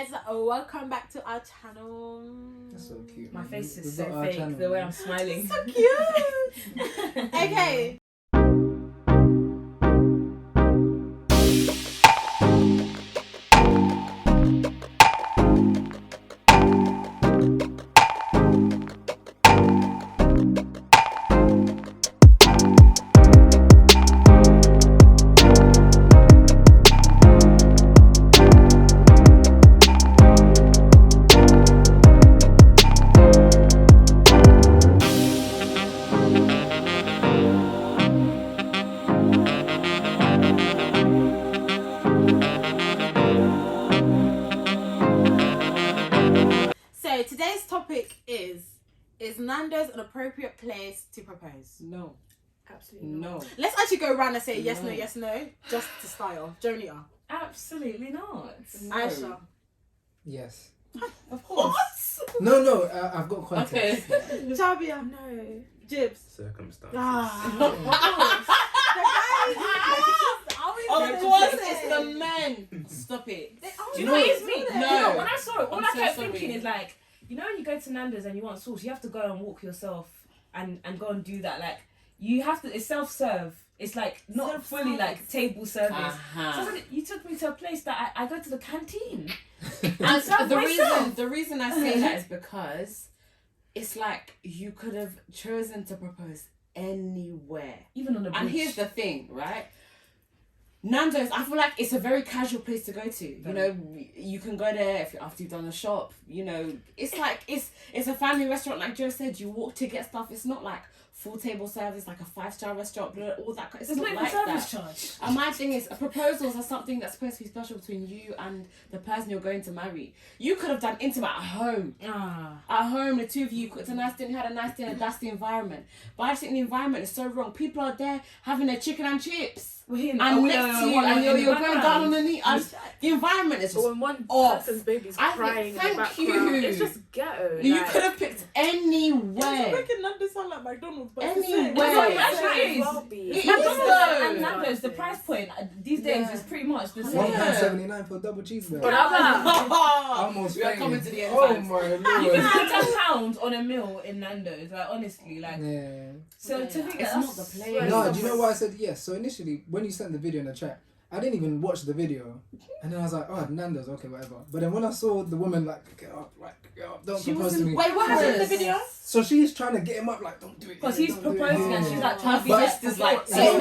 guys, welcome back to our channel. That's so cute. My man. face is We've so got our fake, channel, the way man. I'm smiling. So cute. Okay. So today's topic is Nandos an appropriate place to propose? No. Absolutely No. Let's actually go around and say yes, no, No. yes, no, just to style. Jonita. Absolutely not. No. Aisha. Yes. Of course. No, I've got context. Okay. Chabia. No. Jibs. Circumstances. Of course, it's the men. Stop it. Do you know what it's me? No. When I saw it, all I'm I so kept sorry. thinking is like, you know, when you go to Nandos and you want sauce, you have to go and walk yourself and go and do that. Like, you have to. It's self-serve. It's like not fully like table service. So I was like, you took me to a place that I go to the canteen. And serve myself. the reason I say that is because it's like you could have chosen to propose anywhere. Even on the beach. And here's the thing, right? Nando's, I feel like it's a very casual place to go to. You know, you can go there after you've done the shop. You know, it's like it's a family restaurant. Like Joe said, you walk to get stuff. It's not like full table service, like a 5-star restaurant. Blah, all that. It's There's not not even like service that. charge. And my thing is, proposals are something that's supposed to be special between you and the person you're going to marry. You could have done intimate at home. At home, the two of you cooked a nice dinner, had a nice dinner. That's the environment. But I just think the environment is so wrong. People are there having their chicken and chips. We're here And next to you, and you're going down on the knee. The environment is just When one off. person's baby's I think- crying in the thank background, you. it's just ghetto. You like, could have picked You're anywhere. making Nandos sound like McDonald's, but Anywhere. That's what it Might actually as is. well be. It is McDonald's though. and Nando's, the price point these days is pretty much the same. £1.79 for a double cheeseburger. But I'm like, Almost We are fainted. coming to the end Oh times. my You can lord. spend £10 on a meal in Nando's, like honestly, like. Yeah. So to think It's that not the place. No, do you know why I said yes? So initially, when you sent the video in the chat, I didn't even watch the video, and then I was like, "Oh, Nando's, okay, whatever." But then when I saw the woman like, "Get up, don't She propose to me," Wait, what happened in the video? so she's trying to get him up, like, "Don't do it." Because he's don't do it." proposing and she's like trying to be But best it's like, Yeah.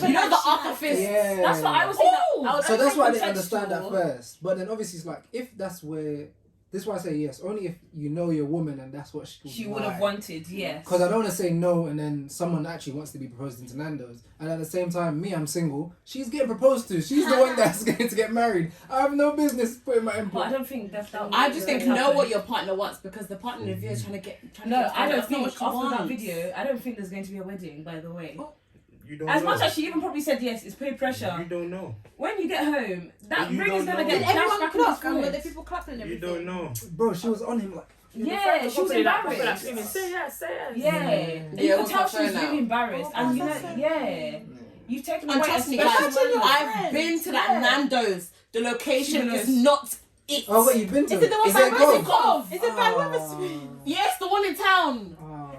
you know the upper fist. Yeah. That's what I was saying. So that's why I didn't understand at first. But then obviously it's like, if that's where, this is why I say yes. Only if you know your woman and that's what She would have wanted, yes. Because I don't want to say no and then someone actually wants to be proposed into Nando's. And at the same time, me, I'm single. She's getting proposed to. She's the one that's going to get married. I have no business putting my But I input. don't think that's that. I just think would know happen. what your partner wants, because the partner in the video is trying to get. No, I don't that's not think what she after that wants. video, I don't think there's going to be a wedding. By the way, You don't as know. much as she even probably said yes, it's peer pressure. You don't know. When you get home, that You ring is don't gonna know. get Did dashed everyone back in his clap? And were there forehead. people clapping and You everything? don't know. Bro, she was on him like... Yeah, she was Probably like, embarrassed. screaming, say yes, say yes. Yeah, Yeah, and it you can was tell her she was phone really out. embarrassed, Oh, and you know, that's so- yeah, you've taken And away. trust me, especially guys, Imagine your I've friends. been to that Yeah. Nando's. The location She is knows. not it. Oh, wait, you've been to Is it the one Is by it Wembley? Gov? Is it by Wembley? Yes, the one in town.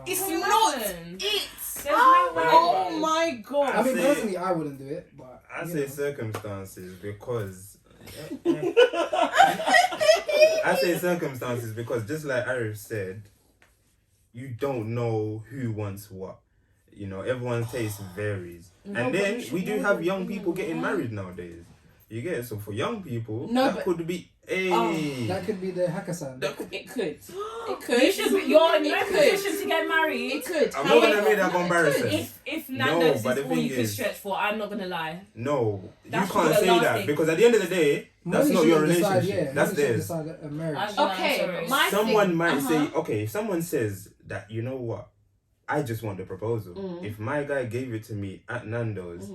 It's What not happened? it. There's no way. Oh my god. I mean, say- personally, I wouldn't do it, but... I you say know. circumstances because. I say circumstances because, just like Arif said, you don't know who wants what. You know, everyone's taste varies. And then we do have young people getting married nowadays. You get it? So for young people, No, that but- could be a. That could be the Hakkasan. It could. It could. You should be. You're in no It position could. to get married. It could. I'm not gonna However, make that comparison. If No, Nando's but is the all thing you could is- stretch for, I'm not gonna lie. No, That's you can't the say last that thing. because at the end of the day, that's Money not your shouldn't decide, relationship. yeah, That's money shouldn't theirs. decide a marriage. I'm Okay, sorry. my Someone thing- might say, uh-huh. okay, if someone says that, you know what, I just want the proposal. If my guy gave it to me at Nando's,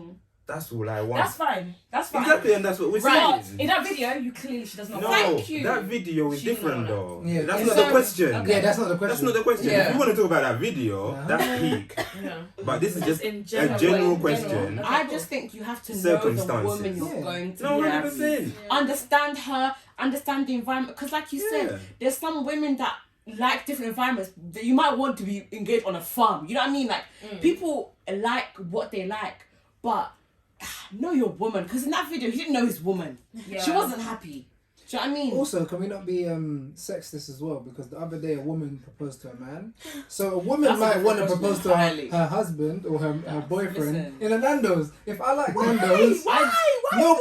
that's all I want. That's fine. That's fine. Exactly, and that's what we're Right. saying. In that video, you clearly she does not. No, Thank you. that video is She doesn't different know though. Yeah, That's it's not the so- question. okay. Yeah, that's not the question. That's not the question. Yeah. If you want to talk about that video, Uh-huh. that's peak. Yeah. But this is just in a general. general in question. general. I just think you have to know the Circumstances. woman you're Yeah. going to No, marry. 100%. Understand her understand the environment. Because like you Yeah. said, there's some women that like different environments that you might want to be engaged on a farm. You know what I mean? Like people like what they like, but know your woman. Because in that video, he didn't know his woman. Yeah. She wasn't happy. Do you know what I mean? Also, can we not be sexist as well? Because the other day a woman proposed to a man. So a woman That's might a want to proposal propose to highly. her husband or her boyfriend Listen. in a Nando's. If I like Nando's... Why? No,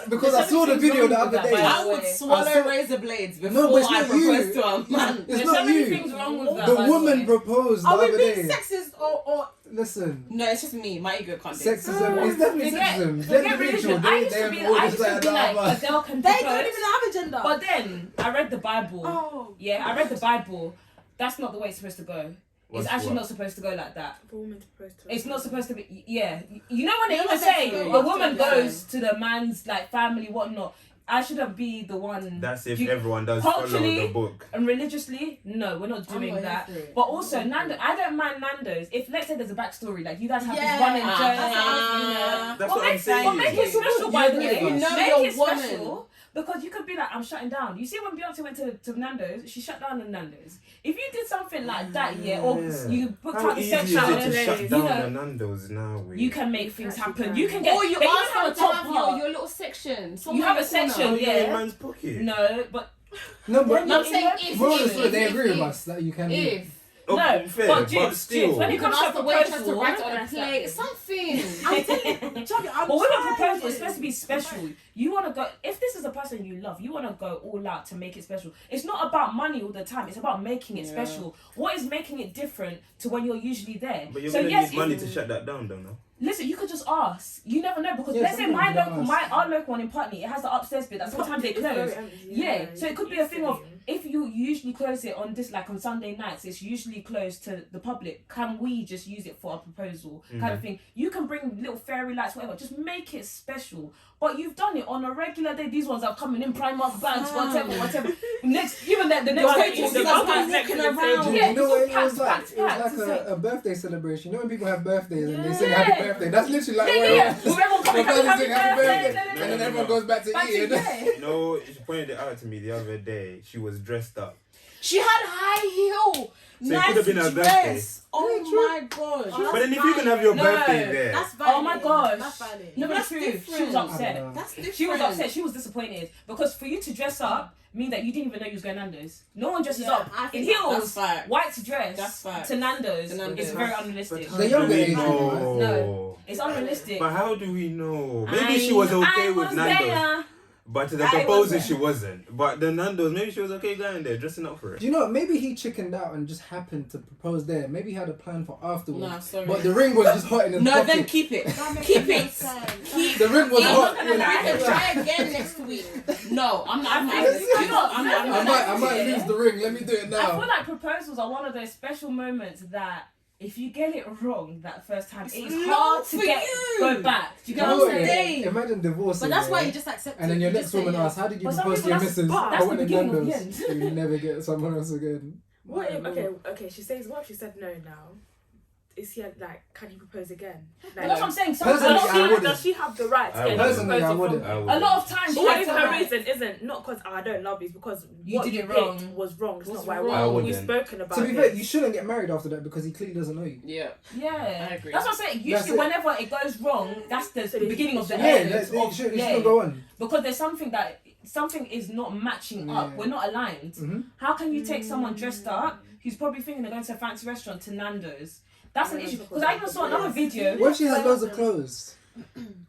because I saw the video the other day. I would swallow I saw- razor blades before No, but it's I not you. propose to a man. It's There's not so many you. things wrong with that. The by the woman way. proposed the Are we other being day. sexist or Listen. No, it's just me. My ego can't do it. Sexism. It's definitely sexism. Forget religion. I used to be like, a girl can they propose. don't even have a gender? But then I read the Bible. Oh. Yeah, I read the Bible. That's not the way it's supposed to go. What's It's actually what? not supposed to go like that. For a woman to propose to a It's man. not supposed to be. Yeah, you know when they Yeah, even that's say true. a woman Yeah. goes to the man's like family, whatnot. I shouldn't be the one. That's if You- everyone does follow culturally- the book. And religiously, no, we're not doing not that. here for it. But also, Nando, I don't mind Nando's. If let's say there's a backstory, like you guys have Yeah. this running Ah. journey, Ah. That's what I'm But saying. make it special, by the You way. know Make your it woman. special. Because you could be like, I'm shutting down. You see when Beyonce went to Nando's, she shut down the Nando's. If you did something like that, or you booked How out the easy is section, it to shut you down know, the Nandos now? you can make things Actually happen. can. You can get. Or you they even ask have her a to top have part. your little section. You have a section, Oh, you're in yeah. man's pocket. No, but No, but No, I'm saying if, more or if, less, they if, agree with if, us that you can. if. Oh, No, fair, but but Jibs, still. when You it can comes ask to the waitress to proposal, write it on a That's plate. it. Something. I'm telling you, I'm but with a trying. proposal, it's supposed to be special. You want to go, if this is a person you love, you want to go all out to make it special. It's not about money all the time, it's about making it Yeah. special. What is making it different to when you're usually there? But you're So gonna yes, need money if- to shut that down, don't know? Listen, you could just ask. You never know because Yeah, let's say my sometimes you local, ask. our local one in Putney, it has the upstairs bit that sometimes they It's very close. empty, Yeah, so it could be a used thing to of be. if you usually close it on this, like on Sunday nights, it's usually closed to the public. Can we just use it for a proposal kind of thing? You can bring little fairy lights, whatever. Just make it special. But you've done it on a regular day. These ones are coming in Primark bags, whatever. Next, even the next Right, day, it's the just bumpers like next to walking the around. table. You Yeah, know what it packed, was like? packed, It was packed. like a birthday celebration. You know when people have birthdays and they sing Yeah. happy birthday? That's literally like Yeah. With everyone coming, My brother happy sing happy birthday, birthday, and then everyone goes back to Back to eating. yeah. No, she pointed it out to me the other day. She was dressed up. She had high heel. So it nice could have been her dress. Oh Yeah, true. my god. Oh, But then if you can have your No, birthday there, That's valid. Oh my gosh. That's valid. No, but That's it's true. She different. was I don't upset. know. That's different. She was upset. She was disappointed because for you to dress up mean that you didn't even know you was going Nando's. No one dresses Yeah, up I in think That's heels, fact. white dress That's fact. to Nando's. To Nando's. It's very but unrealistic. how The do younger we age, know? No. It's unrealistic. But how do we know? Maybe she was okay I with was Nando's. there. But to the I proposal, was- she wasn't. But the Nando's, maybe she was okay going there, dressing up for it. Do you know what? Maybe he chickened out and just happened to propose there. Maybe he had a plan for afterwards. Nah, sorry. But the ring was just hot in his No, pocket. then keep it. That makes Keep no it. sense. Keep The ring was I'm hot. not gonna lie. Yeah. We can try again next week. No, I'm not. I'm not. You know, I'm not. I might lose the ring. Let me do it I now. feel like proposals are one of those special moments that if you get it wrong that first time, it's long hard to for get you. go back. Do you You get know what what, I'm yeah? saying? Imagine divorcing. But that's why yeah? you just accept it. And then your You next just say woman yes. asks, how did you But some propose to your people, missus? that's I the went to beginning of the Nando's. end. You never get someone else again. What if, okay, she says what if she said no now? Is he like, can you propose again? But Like, that's what I'm saying. Some, Personally, a lot of I times- wouldn't. does she have the right to I get wouldn't. Personally, I proposal wouldn't. from? I a wouldn't. lot of times, But she what has if the her right. reason isn't not because I don't love you, it's because You what did you it picked wrong. was wrong. It's Was not what I wrong. I want. wouldn't. We've spoken about To be it. fair, you shouldn't get married after that because he clearly doesn't know you. Yeah. Yeah, I agree. That's what I'm saying. That's Usually, it. whenever it goes wrong, that's the So beginning of the Yeah, end. it of- shouldn't yeah. go on. Because there's something is not matching up. Yeah. We're not aligned. Mhm. How can you take someone dressed up who's probably thinking they're going to a fancy restaurant to Nando's? That's an Yeah, issue. that's Because I even saw another video. What if she has loads of clothes?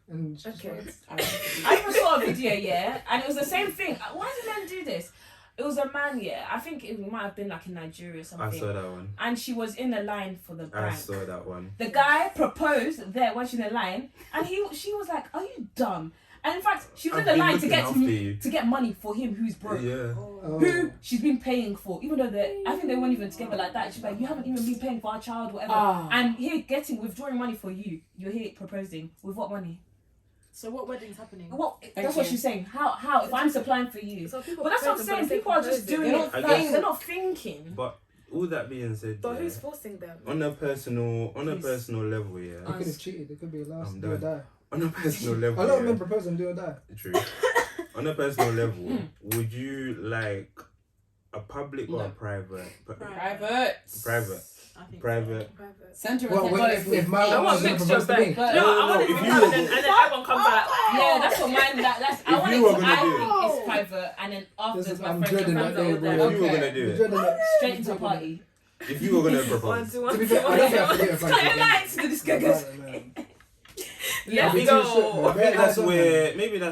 And she's Okay. like, I even saw a video, yeah, and it was the same thing. Why do men do this? It was a man, yeah. I think it might have been like in Nigeria or I something. saw that one. And she was in the line for the I bank. saw that one. The guy proposed there when she's in the line, and she was like, "Are you dumb?" And in fact, she was I've in the been line to looking get after you. to get money for him who's broke. Yeah. oh. Who she's been paying for, even though I think they weren't even together like that. She's like, you haven't even been paying for our child, whatever. Ah. And here withdrawing money for you. You're here proposing with what money? So what wedding's happening? What? That's what you. she's saying. How? If I'm supplying for you, So people but that's what I'm propose saying. for the People are sake just of doing They it. don't I Like, guess- they're not thinking. But all that being said, But yeah, who's forcing them? on a personal Please. level, They yeah. could have cheated. It could be a last I'm do or done. die. On a personal A level, lot of yeah. men propose and do or die. True. On a personal level, would you like a public or No. a private? Private. Private. I think Private. Center Well, of if my I wife want was going to mixture propose of to me. But- No, I No, want it if to be you private were- and then everyone comes out. Yeah, that's what mine. That's I If want you it were to. gonna I do it- think it's private, and then afterwards my I'm friends dreading and that family day, all bro. If there. you were Okay. gonna do I'm it. dreading it. Straight into a party. If you were gonna One, propose. two, one, To be two, fair, I one, don't think I two. could do it if I Cut your could. lights to the discoggers. Let's I'd be too go. shook, bro. I think that's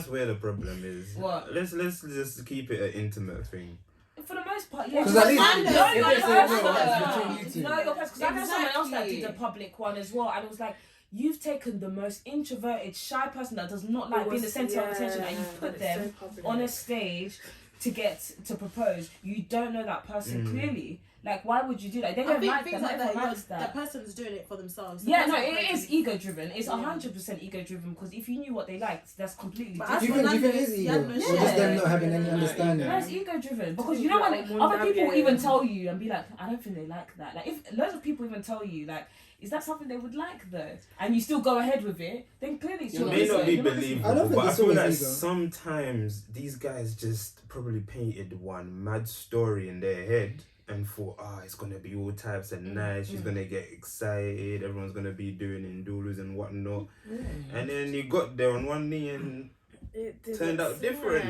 Like, where the problem is. What? Let's just keep it an intimate thing. For the most part, yeah. Because at least Nandos, No, if you're it's personal. between you two. No, you're personal. Because I know someone else that did Exactly. the public one as well, and it was like, you've taken the most introverted, shy person that does not like being the centre of attention, and you put them on a stage to propose. You don't know that person clearly. Like, why would you do that? They I don't think like things that. like Everyone that, likes that. the person's doing it for themselves. The Yeah, no, person's it making- is ego driven. It's Yeah. 100% ego driven, because if you knew what they liked, that's completely But different. Do you think it is ego? Or just them not having any understanding? No, it's ego driven, because be you know when like, other people will even yeah. tell you and be like, I don't think they like that. Like, if loads of people even tell you, like, is that something they would like though? And you still go ahead with it, then clearly it's You're your It may not not be You're not believable, I don't think but I it's feel always like ego. sometimes these guys just probably painted one mad story in their head and thought, it's gonna be all types and nice. She's gonna get excited. Everyone's gonna be doing indulus and whatnot. And then you got there on one knee and It turned out different.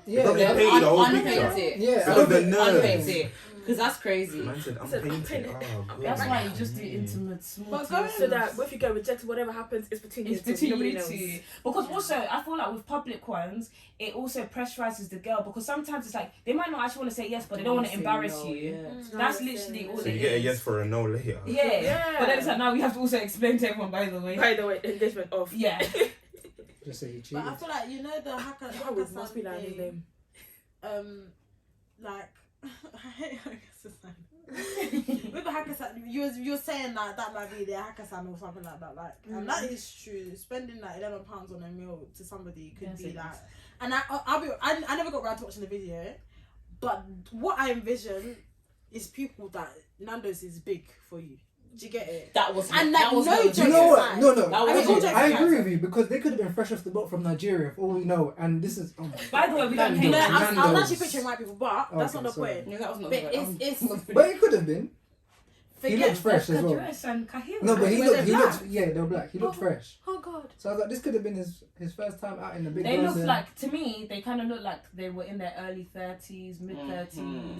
Yeah, Probably yeah. painted the whole Unpaint picture. it. Yeah, I So don't the think- nerves. Unpaint it. Because that's crazy. Man said, I'm Said, I'm painted. painted. God. That's why you just do intimate, small. But to going- yourself. So that if you get rejected, whatever happens, it's between you It's two. between Nobody you knows. two. Because also, I feel like with public ones, it also pressurizes the girl, because sometimes it's like they might not actually want to say yes, but they don't want to embarrass you. That's literally all So it you get a is. yes for a no later. Yeah. Yeah. But then it's like, now we have to also explain to everyone, by the way. By the way, engagement off. Yeah. Just say you But I cheated. feel like, you know, the hacker It must be like his name. like I hate Hakkasan. With the Hakkasan, you're saying like that might be their Hakkasan or something like that, like, and that is true. Spending like £11 on a meal to somebody could Yes, be it like, is. and I never got around to watching the video, but what I envision is people that Nando's is big for you. Do you get it? That was And that like, was no not Do you jokes know what? aside. No. That I was mean, all jokes I aside. agree with you, because they could have been fresh off the boat from Nigeria for all we know, and this is. Oh my By God. the way, we don't Nando's, hate No, it. I was Nando's. actually picturing white people, but that's Okay, not the sorry. point. Yeah, that was not But good. it's But it could have been. He forget. looked fresh as well. Kadres and Kahil. No, but he Were they looked. black? Yeah, they were black. He looked fresh. Oh God. So I was like, this could have been his first time out in the big. They girls look and- like, to me, they kind of look like they were in their early 30s, mid 30s.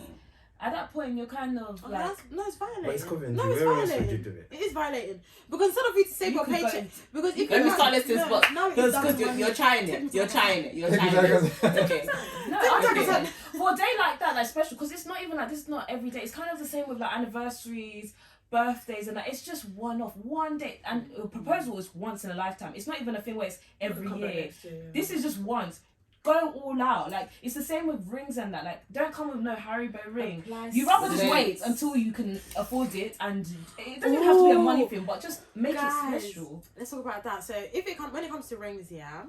At that point, you're kind of Oh, like. it's violating. But it's Coventry. No, it's Where else would you violating. do it? It is violating, because instead of you to save You your could go paycheck, because if Let you me start listing no, spots. no, it Because doesn't you're work. trying it. You're trying it. You're trying it. Okay. No, Hakkasan. for a day like that, like special, because it's not even like, this is not every day. It's kind of the same with like anniversaries, birthdays, and like, it's just one day. And a proposal is once in a lifetime. It's not even a thing where it's every Come back year. next year. This is just once. Go all out. Like, it's the same with rings and that. Like, don't come with no Haribo ring. You rather just Yes. wait until you can afford it, and it doesn't even have to be a money thing, but just make Guys, it special. Let's talk about that. So when it comes to rings, yeah,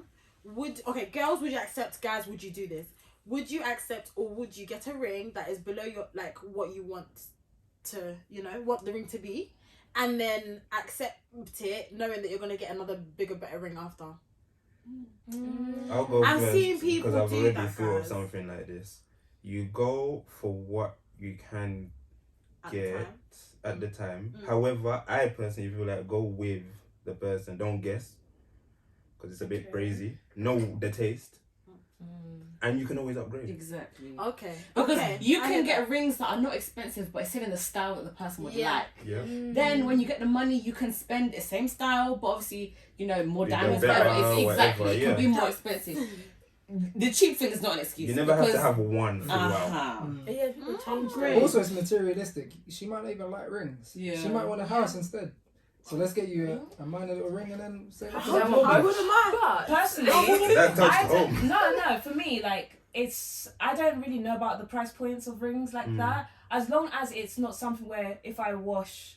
girls, would you accept? Guys, would you do this? Would you accept, or would you get a ring that is below your, like, what you want to, want the ring to be, and then accept it knowing that you're gonna get another bigger, better ring after? I'll go I'm first seeing people because I've do already that, thought of guys. something like this. You go for what you can At the get time. at the time. Mm. However, I personally feel like go with the person. Don't guess, because it's a bit Okay. crazy. Know the taste, and you can always upgrade. Exactly. Okay. Because okay. you I can hear get rings that are not expensive, but it's still in the style that the person would Yeah. like. Yeah. Then when you get the money, you can spend the same style, but obviously, more You go diamonds, better, whatever. It's exactly. whatever, It can yeah. be more expensive. The cheap thing is not an excuse. You never have to because- have one throughout. Uh-huh. Yeah, people change. great. Also, it's materialistic. She might not even like rings. Yeah. She might want a house instead. So let's get you a minor little ring and then say. I wouldn't mind. But Personally, That touched I don't- home. no, for me, like, I don't really know about the price points of rings like that. As long as it's not something where if I wash,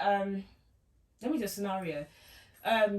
let me do a scenario.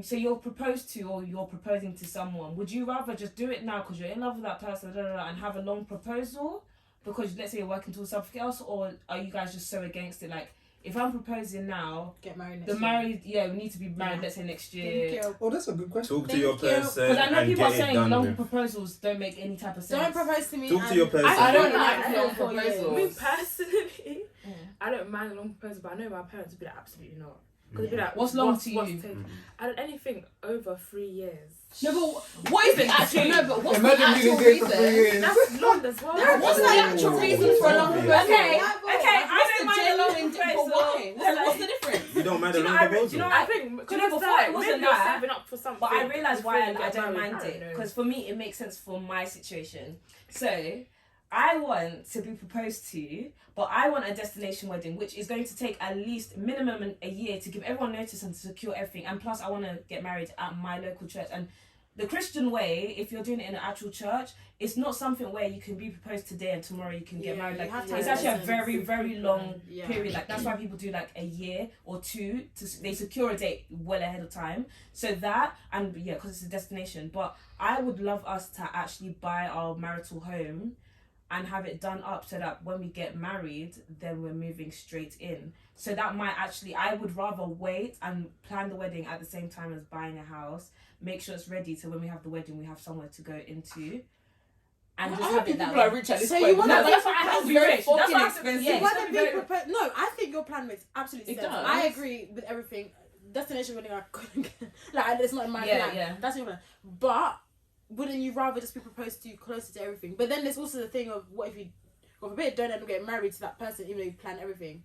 So you're proposed to, or you're proposing to someone. Would you rather just do it now because you're in love with that person, and have a long proposal because let's say you're working towards something else, or are you guys just so against it? Like, if I'm proposing now, Get married next the year. married, we need to be married, Yeah. let's say next Thank year. you. Oh, that's a good question. Talk to your Thank you. person Because I know and people are get it saying done long with. proposals don't make any type of sense. Don't propose to me. Talk to and- your person. I don't feel like like long 4 years. proposals. Me personally, Mm. I don't mind a long proposal, but I know my parents would be like, absolutely not. Because they'd be like, What's long to you? taking? I don't anything over 3 years. No, but what is the actual? No, but what's Imagine the you actual can date for 3 reason? years. That's long as well. What's the actual reason for a long Obvious. proposal? Okay, What's I the don't mind a genuine? long But proposal. why? What's the difference? You don't mind Do a you long know, proposal. do you know, I think Do you know, because before it maybe wasn't you're that, saving up for something. But I realised before why you I get don't married. mind it. know. Because for me, it makes sense for my situation. So, I want to be proposed to, but I want a destination wedding, which is going to take at least minimum a year to give everyone notice and to secure everything. And plus, I want to get married at my local church. And the Christian way, if you're doing it in an actual church, it's not something where you can be proposed today and tomorrow you can get married. you Like, have to it's have actually a lessons. very, very long Yeah. period. Like, that's why people do like a year or two they secure a date well ahead of time. So that, and yeah, because it's a destination. But I would love us to actually buy our marital home and have it done up so that when we get married, then we're moving straight in. So that might actually, I would rather wait and plan the wedding at the same time as buying a house, make sure it's ready so when we have the wedding, we have somewhere to go into. And just have it that people are way. rich at this So point. you wanna No, be- that's why I have to be very rich. That's fucking why I have to, expensive. yeah, You it's want gonna to be be very- prepared? No, I think your plan makes absolute It sense. does. I agree with everything. Destination wedding, I couldn't get. Like, it's not in my Yeah, plan. yeah. That's your plan. But wouldn't you rather just be proposed to closer to everything? But then there's also the thing of what if you, God forbid, don't end up getting married to that person even though you plan everything?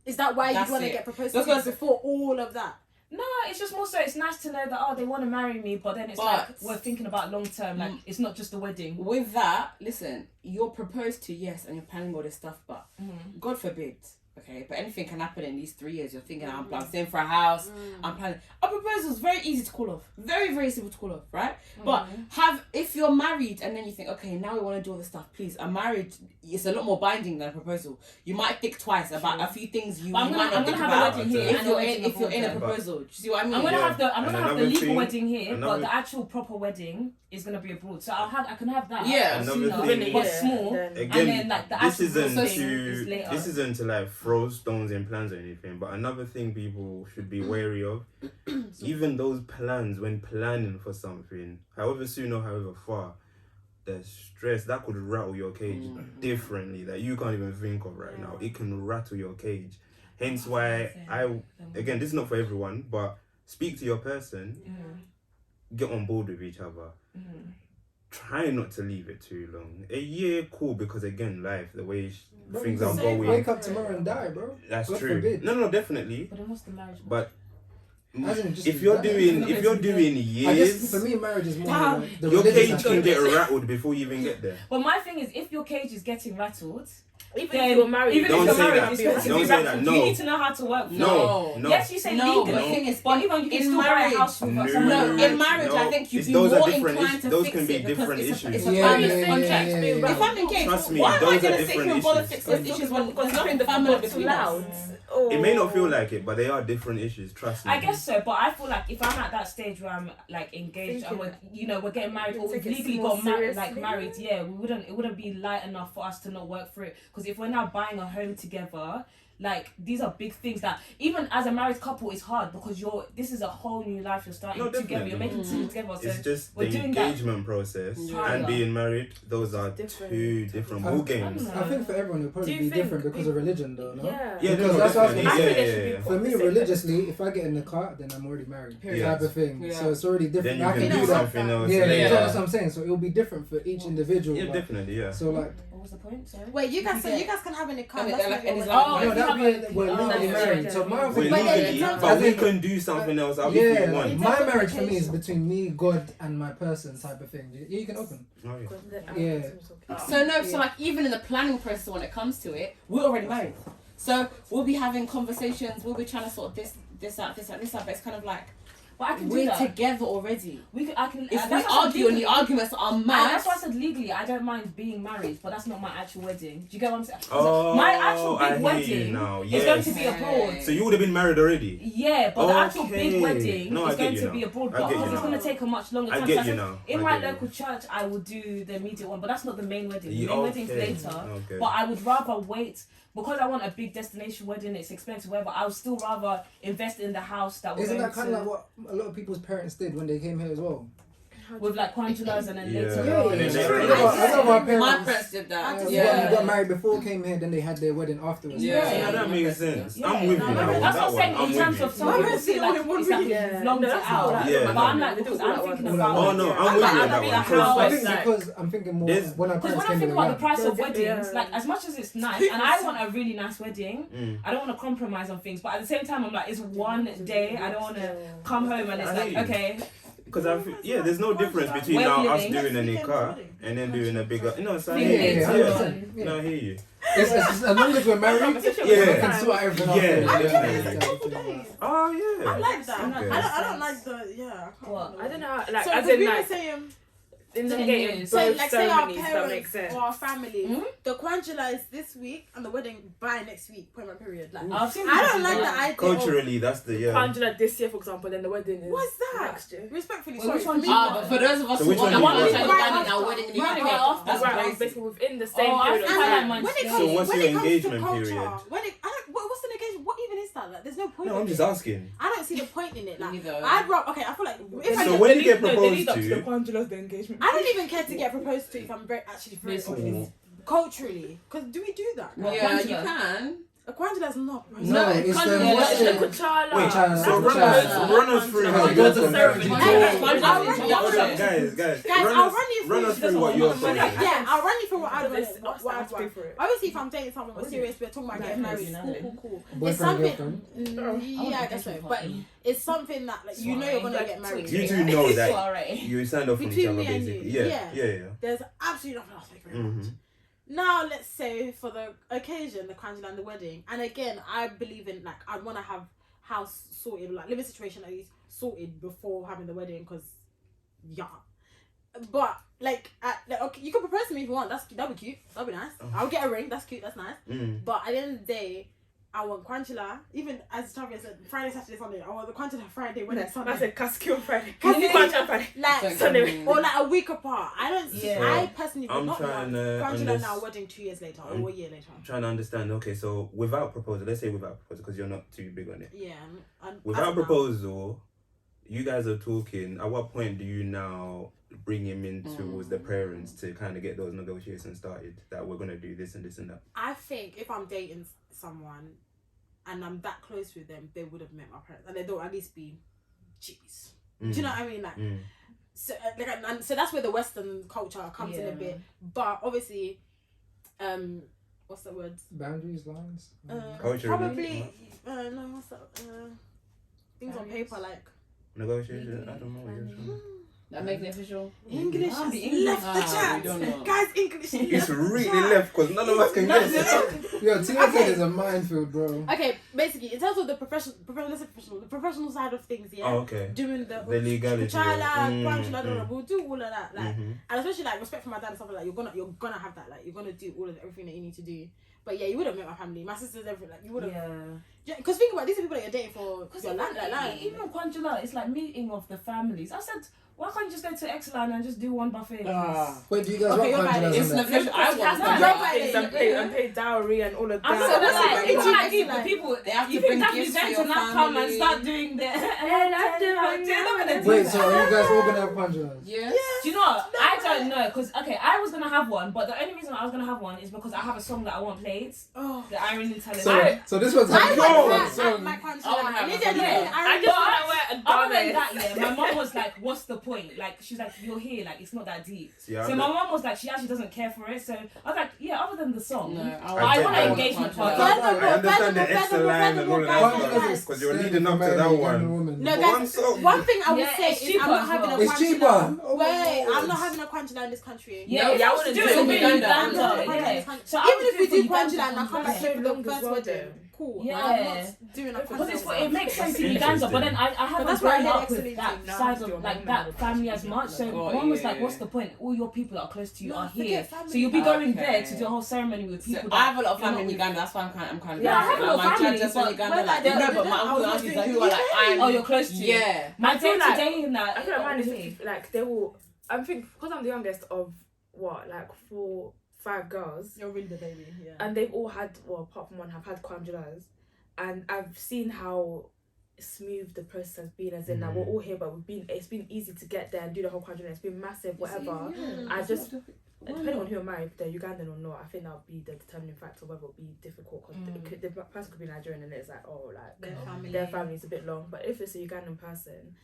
Is that why That's you want to it. get proposed That's to what- before all of that? No, it's just more so it's nice to know that they want to marry me, but then it's like But- we're thinking about long term. Like it's not just a wedding. With that, listen, you're proposed to, yes, and you're planning all this stuff, but Mm-hmm. God forbid, okay, but anything can happen in these 3 years. You're thinking, I'm staying for a house, I'm planning. A proposal is very easy to call off, very, very simple to call off, right? But if you're married and then you think, okay, now we want to do all this stuff, please, a marriage, it's a lot more binding than a proposal. You might think twice about a few things you But I'm might gonna not think have about a wedding here. if and you're a in, wedding if you're in a abroad. proposal. Do you see what I mean? I'm gonna Yeah. have the And legal another thing- wedding here, but another- the actual proper wedding is gonna be abroad. So I can have that. Yeah. Another sooner, thing- but Yeah, small. then- Again, And then, like, the this actual isn't real thing is to later. this isn't to like throw stones in plans or anything, but another thing people should be wary of, even those plans when planning for something, however soon or however far, the stress that could rattle your cage differently that you can't even think of right now. It can rattle your cage. Hence why again, this is not for everyone, but speak to your person, get on board with each other. Try not to leave it too long. A year, cool, because again, life, the way Bro, things you are can going. wake up tomorrow and die, bro. That's God true. forbid. No, definitely. But then what's the marriage? But As in just if you're that. doing I guess for years, me, marriage is more Damn. like the your religious cage can aspect. get rattled before you even get there. But my thing is, if your cage is getting rattled, Even then if you're married, even Don't if you're say married, that. it's going to Don't be say that. rattled. No. You need to know how to work. No. Yes, you say No, legally, but the thing is, but even you can in still buy marriage- a house with No. someone. No, in marriage, I think you'd be Those are more different inclined issues. to Those fix can be it because different it's a issues. Yeah, permanent yeah, contract. yeah, yeah, yeah. If I'm engaged, Trust me, why am I those going are to sit here and different bother issues. fix those issues when there's nothing the permanent too between loud. us? It may not feel like it, but they are different issues. Trust me. I guess so, but I feel like if I'm at that stage where I'm like engaged and we're getting married or we've Take it legally more got married, seriously. yeah, it wouldn't be light enough for us to not work through it. Because if we're now buying a home together, like these are big things that even as a married couple it's hard because this is a whole new life you're starting No, together. You're definitely. making decisions together. So It's just we're the doing that. engagement process Yeah. and being married. Those are Different. two different I- ball I games. don't know. I think for everyone it'll probably Do be you think different because of religion, though, no? Yeah. Yeah, Because no, that's what I was definitely. gonna I think say. they should be For me, Same. religiously, if I get in the car, then I'm already married. Period. Type of thing. Yeah. So it's already Then different. you I can You do know that. something else Yeah, later. yeah, that's what I'm saying. So it'll be different for each individual. Yeah, but- definitely, yeah. So like, What was the point? Sorry. Wait, you guys can have an account. And That's it- not and your it's wedding. Oh, no, if that you means have we're a- legally yeah, married. yeah, So my We're But then in legally, terms but of- we can do something else. I'll be yeah, free one. my marriage for me is between me, God, and my person type of thing. You can open. Oh, yeah. Yeah. So no, so like even in the planning process when it comes to it, we're already married. So we'll be having conversations, we'll be trying to sort this out, but it's kind of like But I can do we're that. together already. I can. If we that's why I said argue and the legally- arguments are And mad, that's why I said legally, I don't mind being married, but that's not my actual wedding. Do you get what I'm saying? 'Cause Oh, my actual I big hear wedding you now. is going to Yes. be abroad. So you would have been married already? Yeah, but the actual Okay. big wedding No, I is get going you to now. be abroad, I but get you because it's now. going to take a much longer I time. get So you said, now. in I my get you. local church, I will do the immediate one, but that's not the main wedding. The Yeah, main wedding's okay. later. Okay. But I would rather wait because I want a big destination wedding, it's expensive, whatever, I would still rather invest in the house that we're Isn't going that kind of like what a lot of people's parents did when they came here as well? with like quantilas and then Yeah. later. Yeah, And then yeah. they- I know my My parents. parents did that. Yeah. You got married before came here, then they had their wedding afterwards. Yeah, that makes sense. Yeah. I'm with you No, now. that's That what I'm saying one, in terms I'm of with some you. people see like it's like Yeah. you've longed No, it that's out. not- Yeah. But I'm like, because I'm thinking Oh, about Oh no, like, I'm with you I on that mean, one. like, I how think it's like- because I'm thinking more There's- when our because parents when I came think here, about they the price of Yeah. weddings, like as much as it's nice, and I want a really nice wedding, I don't want to compromise on things. But at the same time, I'm like, it's one day. I don't want to come home and it's I like, hear you. okay, Because there's no difference between Where now we us living? doing a car and then doing a bigger. No, so I Big hear you. dates, Yeah, Yeah. 100%. No, I hear you. It's as long as we're married, we Yeah. can sort everything out. Yeah, I yeah. think it's a couple days. Oh yeah. I like that. Okay. I don't like the I can't What? remember. I don't know how, like, So as the in, people like, saying, in the 10 getting years. so both like say our ceremonies, that makes parents sense. or our family, Mhm. the quanjula is this week and the wedding by next week. Point blank period. Like I've seen I people don't do like that. the idea. Culturally, that's the Angela this year, for example, then the wedding is What's that? next year. Respectfully, Wait, sorry. which one for do me, you But for those of us So who which one want do to you watch want? our Right wedding, our after. wedding in the Right UK, after. that's Right, crazy. basically within the same Oh, I period of think I time. like mine when it straight. comes, So what's when your it comes to engagement culture, period? What's an engagement? What even is that? Like, there's no point. No, in I'm just it. asking. I don't see the point in it. Like, Neither. I'd rather. Okay, I feel like if I So get, when you get No, they proposed lead up to the to, Angela's the engagement. I don't even care to get proposed to if I'm actually very Basically. culturally. Because do we do that? What, Yeah, Quanjula? you can. A quanjula is not. No, it's can't the do that. what's It's the it? Coachella. wait, China. so China. run us through Yeah, how you you're go to the confused. ceremony. Hold up, guys, Guys, run I'll us, run you run through us through what you're saying. Yeah, I'll run you through what I would This, what I I'd have to pay want. for it. Obviously, if I'm dating someone we're serious, we're talking about getting married. Cool. It's Boyfriend, something. girlfriend. Yeah, I guess so. But it's something that like you know you're gonna get married. You two know that Sorry. you signed off from each Between other, me and basically. you, Yeah. There's absolutely nothing else like very much. Now let's say for the occasion, the quanjula and the wedding, and again, I believe in like I'd want to have house sorted, like living situation at least sorted before having the wedding, because yeah. But like, okay, you can propose to me if you want. That'd be cute. That'd be nice. I'll get a ring. That's cute. That's nice. But at the end of the day, I want quanjula. Even as Tavia said, Friday, Saturday, Sunday. I want the quanjula Friday, wedding Sunday. I said casket on Friday. Casket- Quanjula Friday. Like Sunday. or like a week apart. I don't. Yeah. I personally would I'm not trying want to quanjula now, wedding 2 years later or a year later. I'm trying to understand. Okay, so without proposal, let's say without proposal, because you're not too big on it. Yeah. Without proposal, you guys are talking. At what point do you now bring him in towards the parents to kind of get those negotiations started? That we're gonna do this and this and that. I think if I'm dating someone and I'm that close with them, they would have met my parents, and they don't at least be G's. Do you know what I mean? Like, so and so that's where the Western culture comes in a bit. But obviously, what's the word? Boundaries, lines. Culturally, Probably no. What's that? Things on paper like negotiation. I don't know what you're saying. That making it official. English Ah, has the English. left the Ah, chat. we don't know. Guys, English It's left the really chat. left because none of us can guess it. Yo, TFN is a minefield, bro. Okay, basically, in terms of the professional side of things, yeah. Oh, okay. Doing the legality. we'll do all of that, like, and especially like respect for my dad and stuff like that. You're gonna have that, like, you're gonna do all of everything that you need to do. But yeah, you would have met my family, my sisters, everything. Like, you would have. Yeah. Because think about it, these are people that you're dating for your life, like, Even Quanjula, it's like meeting of the families. I said, why can't you just go to Exeline and just do one buffet? Wait, do you guys Okay, want you're right. quanjulas It's on an that? official. I want No, to you're do right. And pay dowry and all of I'm that. so that's like, like, it's it's not deep, like- but people, They have to you bring think that gifts is for going your to now come and family. start doing the... Wait, so are you guys all gonna have quanjulas? Yes. Do you know what? I don't know, because, okay, I was going to have one, but the only reason I was going to have one is because I have a song that I want played. Oh. The irony talent. So this one's I happening. want Yo, that so- at my quanjula. I wanna have You a did quanjula. it. I just want to wear a Other than garment. that, yeah, my mom was like, what's the point? Like, she's like, you're here, like, it's not that deep. See, So my mom was like, she actually doesn't care for it. So I was like, yeah, other than the song. No, I want an engagement party. I understand the extra line and all of that Furthermore, stuff because you're leading up to that one. No, But guys, one thing I would Yeah, say it's is cheaper I'm not as having a well. It's quanjula. cheaper. Oh my Wait, God. I'm not having a quanjula in this country. Yeah, No, yeah, I I want to wouldn't do do it it in in Uganda. Uganda. So Even if we do quanjula quanjula and I come back so here for the long as first well, wedding, though. cool. Yeah. I'm not doing a Because quanjula. it makes sense in Interesting. Uganda, but then I haven't that's why I grown heard up with excellent that thing. Now side I'm of doing like my that mum. family as much. So Got mom was you. like, "What's the point? All your people that are close to you No, are forget here, family. so you'll be going Okay. there to do a whole ceremony with So people." I have a lot of you're family in not Uganda. That's why I'm kind of. Yeah, I have a lot of my family, church but in Uganda, when like I no, but my I uncle was and aunties doing- who are like I'm. Oh, you're close to. Yeah. My I feel day like- to day in that. I feel like mine is okay. like they will. I'm thinking because I'm the youngest of what, like 5 girls, You're really the baby, yeah. and they've all had, well, apart from one, have had Kwanjulas, and I've seen how smooth the process has been, as in that we're all here, but it's been easy to get there and do the whole Kwanjula. It's been massive, whatever. I just, depending on who I'm married, if they're Ugandan or not, I think that'll be the determining factor whether it'll be difficult, because the person could be Nigerian and it's like, oh, like their family's a bit long. But if it's a Ugandan person,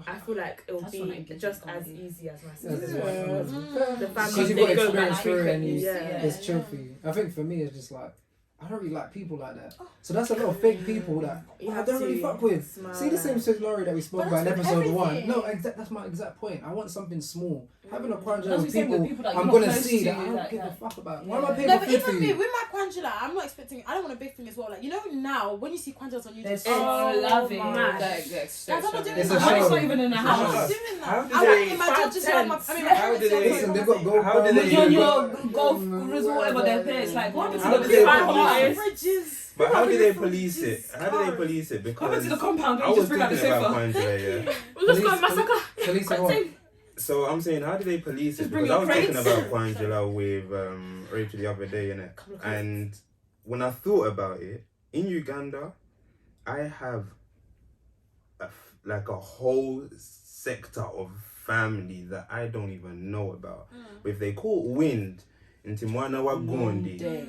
I feel like it'll be just as easy as my sister. The family, because you've got experience through it and it's chill for you. I think for me it's just like, I don't really like people like that. So that's a lot of fake people that I don't really fuck with. See the same story that we spoke about in episode 1. No, that's my exact point. I want something small. Having a Kwanjula with people I'm going to see that I don't give a fuck about. Why am I paying for food for even me, you? with my Kwanjula, I'm not expecting, I don't want a big thing as well. Like, you know now, when you see Kwanjulas on YouTube, They're so loving. Guys, I'm not doing It's that. a show. It's not even in the I'm not house. doing that. How do I they- want in my judges on my, I mean, my How do they- Listen, they've got gold. How do they- Your golf resort, whatever they're there, it's like, what happened How to do the they fridges? Fridges. But how do they police it? How do they police it? What happened Because to the compound? I You was just bring out the thinking about sofa. Kwanjula, yeah. Let's go, massacre. Police are what? So I'm saying, how do they police it? Just bring Because I was your thinking crates. about Kwanjula with Rachel the other day, innit? And when I thought about it, in Uganda, I have like a whole sector of family that I don't even know about. If they caught wind into Mwana wa Gondi,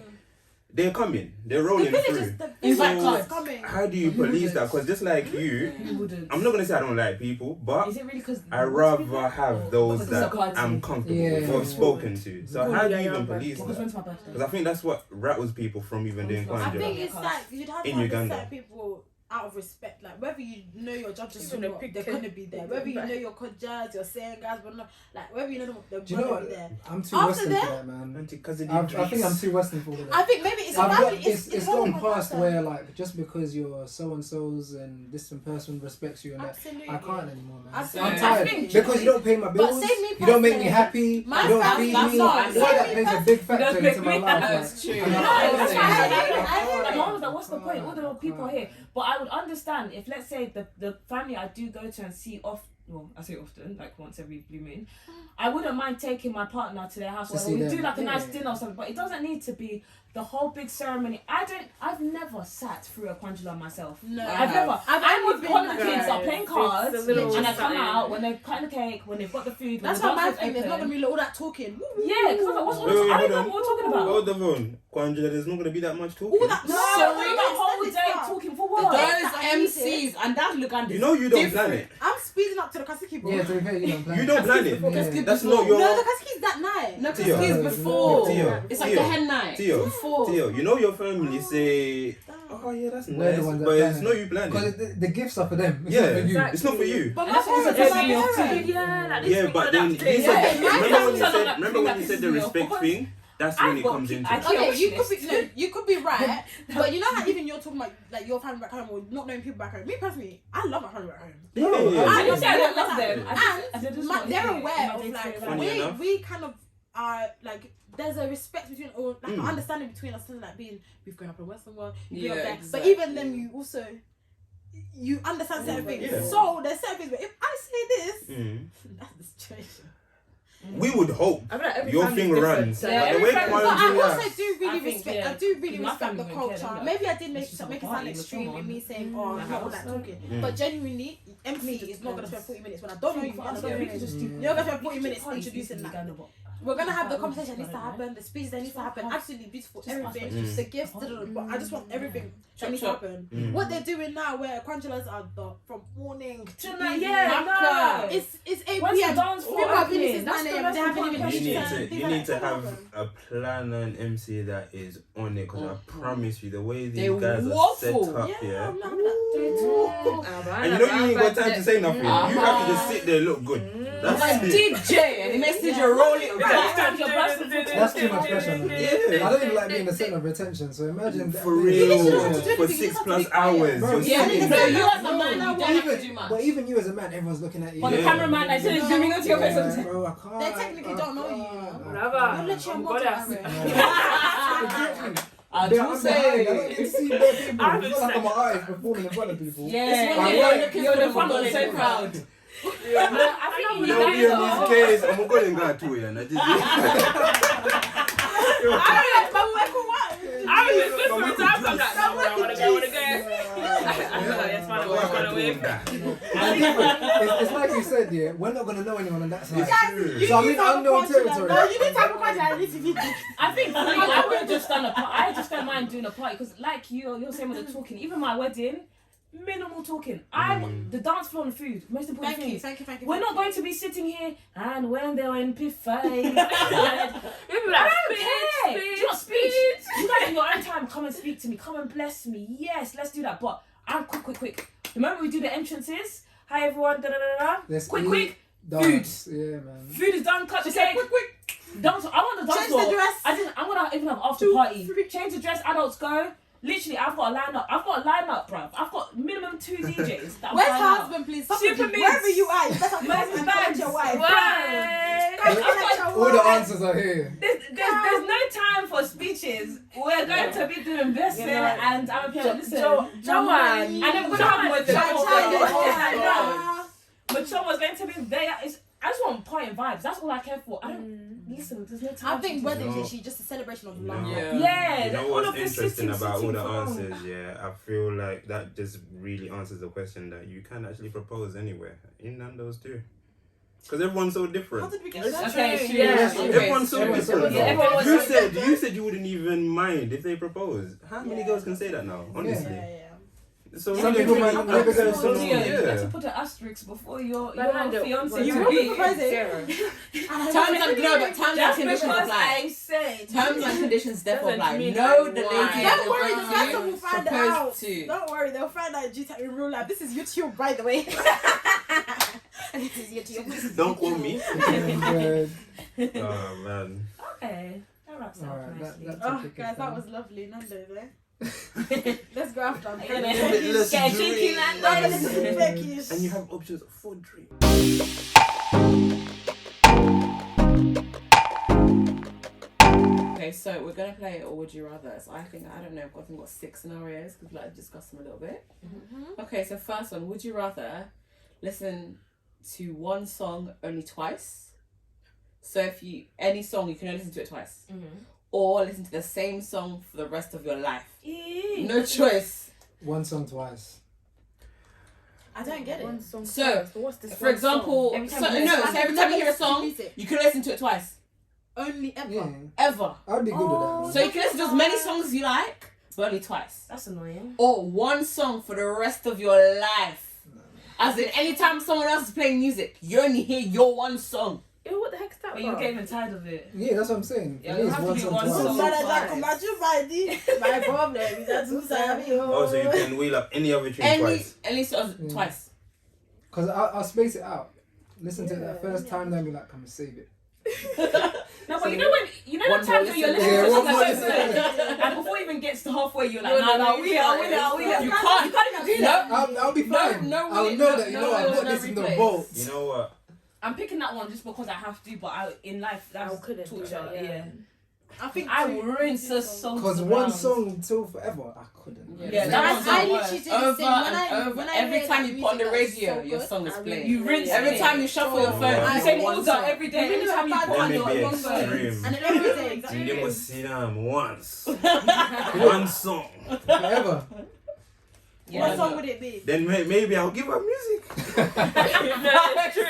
they're coming. They're rolling through. The coming. How do you police that? Because just like you, wouldn't. I'm not gonna say I don't like people, but Is it really because I rather have those that Because I'm comfortable with or spoken to. So how do you even police Because that? when's my birthday? Because I think that's what rattles people from even doing I Kwanjula. think it's like you'd have to In have Uganda. certain people out of respect, like whether you know your judges or Even a not, big they're kid. gonna be there. Whether you know your Kodjas, your saying guys, but not like whether you know them, they're Do you know gonna what? be there. I'm too After Western that- for that, man. Because of I think I'm too Western for all of that. I think maybe it's a I've got, family. it's gone past where like just because you're so and so's and this person respects you and that Absolutely. I can't anymore, man. Absolutely. I'm tired I think- because you don't pay my bills. say me You don't make me personally, happy. my You don't family- feed that's me. not- All say that me plays a personally- big factor make into my me life. That's like, true. I'm No, not- that's I'm right. not- Like, mom was like, what's the point? All the people here. But I would understand if, let's say, the family I do go to and see well, I say often, like once every blue moon, I wouldn't mind taking my partner to their house To or see we them. do like a nice Yeah. dinner or something, but it doesn't need to be the whole big ceremony. I've never sat through a Kwanjula myself. No, I've never. I'm only with been one of the like- kids are playing It's cards a little and I come something. out when they're cutting the cake, when they've got the food. That's when why the my doors thing. There's not open. gonna be all that talking. Yeah, because I'm like, what's all Wait, this? wait, I don't hold know on. what we're talking about. Hold the phone. Kwanjula, there's not going to be that much talking. All that. No, Sorry, the whole that's day stuff. talking for what? Those MCs and that Uganda. You know you don't plan it. I'm speeding up to the Kasiki, bro. Yeah, to be fair, you don't plan. You don't plan it. Yeah. That's not your... No, the Kasiki's that night. No, Tio. because it's before. Tio. It's like Tio. the hen night. Tio. Before. Tio, you know your family say, oh yeah, that's They're the nice, ones that but plan it's it. not you planning. Because the gifts are for them. It's Yeah, not for you. it's not for you. But And my that's what parents it's are my supposed to be. parents. Yeah, like Yeah, but then you said, Yeah, remember when you said the respect thing? That's when it comes into it. Okay, you could be you could be right, but you know how even you're talking about like your family back home or not knowing people back home. Me personally, I love my family back home. Yeah. I didn't say I don't love them. And they're aware of like Funny enough. we kind of are like there's a respect between or like an understanding between us and like we've grown up in the Western world, you grew up there. But even then you also you understand certain things. Yeah. So there's certain things. But if I say this, that's the situation. We would hope I feel like every your family's thing different, runs. so- Yeah, But the every way family- But I Kwanjula... also do really I think, respect. yeah, I do really my respect the family wouldn't care, culture. like, Maybe I did make it's just it like a sound party with extreme in someone. me saying, "Oh, Like, I don't what's like talking." Mm. But genuinely, MC is not gonna spend 40 minutes when I don't know you. For and I us, don't know we could you. just do. You're gonna spend 40 minutes Parties introducing in that. Uganda, but- We're gonna have the Like, conversation that needs to right? happen, the speech that needs to happen, absolutely beautiful, Just everything, Mm. the gifts, but I just want everything that needs to happen. Mm. What they're doing now, where Kwanjulas are from morning to Tonight, evening, yeah, no. it's 8 When's the p.m. dance floor People have been opening? since That's 9 the a.m. most They haven't even important You eaten. need to, you need to have a planner and MC that is on it, because I promise you, the way these They guys are waffle. set up, Yeah, yeah. I'm not And you know you ain't got time to say nothing. You have to just sit there, look good. That's Like it. DJ, and he makes DJ roll it. That's too much pressure, man. Yeah. I don't even like being the center of attention, so imagine that. For You real, literally don't have to do for anything, you 6+ just have to be quiet. hours. Bro, You're yeah, sitting No, there. you as a man, you don't have to do much. But even you as a man, everyone's looking at you. But the Yeah. cameraman, I said, is zooming onto your face. Yeah, bro, I can't. They technically don't know you, you know. You're literally a model. Exactly. I Yeah, do I'm behind. I say. don't get to see bare people. I feel like I'm an artist performing in front of people. Yeah, It's when you're you're the front one, so proud. I think You you know, guys in are. this case, I'm going to go to you. I'm good for the time. I'm like, no, I wanna go. Yes, fine. It's like you said, yeah. We're not gonna know anyone on that side. Guys, So I mean, unknown territory. No, you need to have a question. I need to be. I think for me, I would have just done a party. I just don't mind doing a party because, like you're saying with the talking, even my wedding, minimal talking. The dance floor and the food, most important thing. Thank you. We're not going to be sitting here and when they're in P5. Maybe like, do you not speech? You guys in your own time, come and speak to me, come and bless me. Yes, let's do that. But I'm quick. The moment we do the entrances, hi everyone, quick. Dance. Food. Yeah, man. Food is done, cut the cake. Quick. Dance. I want the dance floor. Change the dress. I'm gonna even have after party. Change the dress, adults go. Literally, I've got a lineup, bruv. I've got minimum 2 DJs. That Where's her husband, please? Super Mix. Wherever you are, you better come and your wife. All the answers are here. There's no time for speeches. We're going to be doing blessing and I'm going to listen. Joanne. And then we're going to have Mature was going to be there. I just want party and vibes. That's all I care for. I don't listen. There's no time. I think weddings is just a celebration of love. Yeah. You know all what's of this interesting about all the sitting answers? Yeah, I feel like that just really answers the question that you can actually propose anywhere in Nandos too, because everyone's so different. How did we get that? Okay, Everyone's so different. Yeah, everyone was You said you wouldn't even mind if they propose. How many girls can say that now? Honestly. Yeah. So Some people might never go so You have yeah. to put an asterisk before your You fiance to will be. be proposing. Terms and conditions apply. I said. Terms and conditions therefore Doesn't apply. mean No, like the why. lady Don't worry, the person will find it out. proposed to. Don't worry, they'll find out in real life. This is YouTube, by the way. This is YouTube. Don't call me. Good. Oh man. Okay, that wraps up Alright, nicely. Oh, guys, that was lovely. Nando there. Let's go after. I'm Let's Get cheeky, drink. And you have options for drink. Okay, so we're gonna play Or Would You Rather. So I don't know, we've got 6 scenarios because we'd like to discuss them a little bit. Okay, so first one, would you rather listen to one song only twice? So any song you can only listen to it twice. Or listen to the same song for the rest of your life. No choice. One song twice. I don't get it. So, what's this for example, Every time every time you hear a song, you can listen to it twice. Only ever. Yeah. Ever. I'd be good with that. So you can listen to as many songs as you like, but only twice. That's annoying. Or one song for the rest of your life. As in, anytime someone else is playing music, you only hear your one song. Ew, what the heck's that? But you're getting tired of it. Yeah, that's what I'm saying. Yeah, At least you have to one be song one twice. song. My problem is that Oh, so you can wheel up any other tune twice. Any song twice. Because I'll space it out. Listen to it that first time, then be like, come and save it. No, but you know the times when you're listening Yeah, to one something more that's so listen. good, and before it even gets to halfway, you're like, no, we are. You can't even do that. I'll be fine. I'll know that, I've got this in the vault. You know what? I'm picking that one just because I have to, but in life, that's couldn't do torture. that, Yeah. I think I will rinse a song. Because one song until forever, I couldn't. Yeah, that one's I not literally worse. do the same. Over and over. Every time you put on the radio, your song is playing. You rinse Every it. time you shuffle your phone, You say order every day. Every time you put on Let your me be wrong phone. extreme. And then every day, You exactly. must sit down once. One song. Forever. What song would it be? Then maybe I'll give her music. No, it's true.